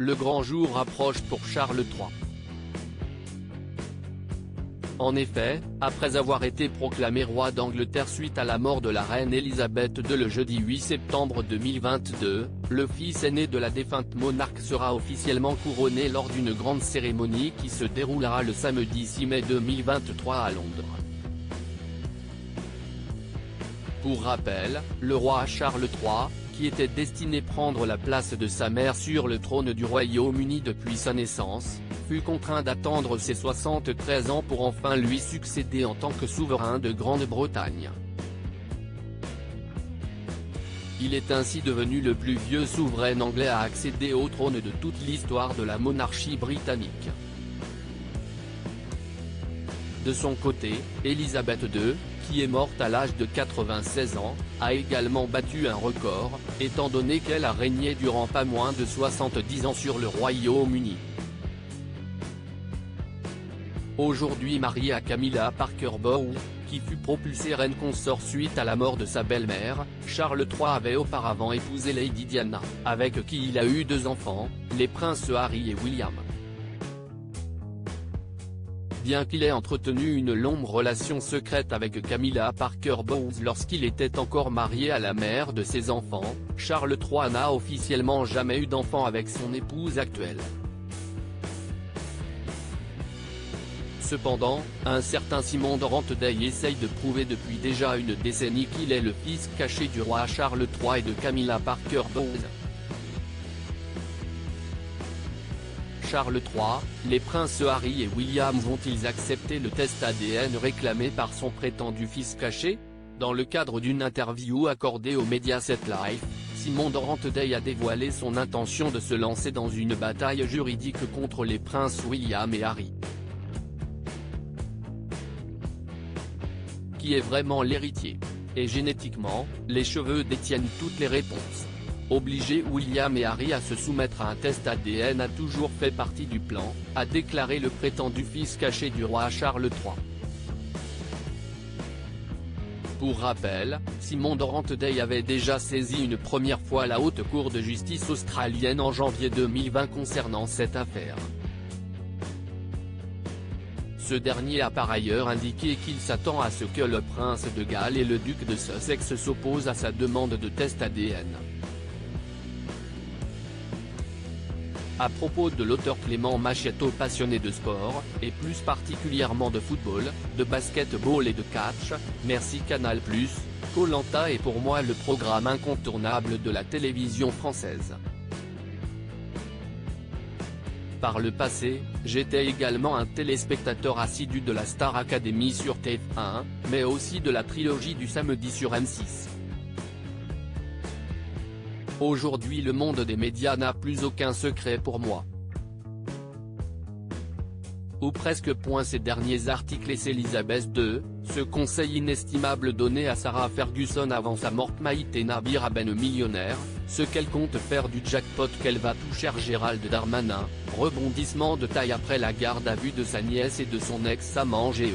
le grand jour approche pour Charles III. En effet, après avoir été proclamé roi d'Angleterre suite à la mort de la reine Elisabeth II le jeudi 8 septembre 2022, le fils aîné de la défunte monarque sera officiellement couronné lors d'une grande cérémonie qui se déroulera le samedi 6 mai 2023 à Londres. Pour rappel, le roi Charles III, qui était destiné prendre la place de sa mère sur le trône du Royaume-Uni depuis sa naissance, fut contraint d'attendre ses 73 ans pour enfin lui succéder en tant que souverain de Grande-Bretagne. Il est ainsi devenu le plus vieux souverain anglais à accéder au trône de toute l'histoire de la monarchie britannique. De son côté, Elisabeth II, qui est morte à l'âge de 96 ans, a également battu un record, étant donné qu'elle a régné durant pas moins de 70 ans sur le Royaume-Uni. Aujourd'hui mariée à Camilla Parker Bowles, qui fut propulsée reine consort suite à la mort de sa belle-mère, Charles III avait auparavant épousé Lady Diana, avec qui il a eu 2 enfants, les princes Harry et William. Bien qu'il ait entretenu une longue relation secrète avec Camilla Parker Bowles lorsqu'il était encore marié à la mère de ses enfants, Charles III n'a officiellement jamais eu d'enfant avec son épouse actuelle. Cependant, un certain Simon de Ranteday essaye de prouver depuis déjà une décennie qu'il est le fils caché du roi Charles III et de Camilla Parker Bowles. Charles III, les princes Harry et William vont-ils accepter le test ADN réclamé par son prétendu fils caché? Dans le cadre d'une interview accordée au Mediaset Live, Simon de Ranteday a dévoilé son intention de se lancer dans une bataille juridique contre les princes William et Harry. Qui est vraiment l'héritier? Et génétiquement, les cheveux détiennent toutes les réponses. Obliger William et Harry à se soumettre à un test ADN a toujours fait partie du plan, a déclaré le prétendu fils caché du roi Charles III. Pour rappel, Simon de Ranteday avait déjà saisi une première fois la Haute Cour de justice australienne en janvier 2020 concernant cette affaire. Ce dernier a par ailleurs indiqué qu'il s'attend à ce que le prince de Galles et le duc de Sussex s'opposent à sa demande de test ADN. À propos de l'auteur Clément Macchietto, passionné de sport, et plus particulièrement de football, de basketball et de catch, merci Canal+, Koh-Lanta est pour moi le programme incontournable de la télévision française. Par le passé, j'étais également un téléspectateur assidu de la Star Academy sur TF1, mais aussi de la trilogie du samedi sur M6. Aujourd'hui le monde des médias n'a plus aucun secret pour moi. Ou presque. Ces derniers articles et Elisabeth II, ce conseil inestimable donné à Sarah Ferguson avant sa mort. Maïté Nabir Ben millionnaire, ce qu'elle compte faire du jackpot qu'elle va toucher. Gérald Darmanin, rebondissement de taille après la garde à vue de sa nièce et de son ex-amant GE.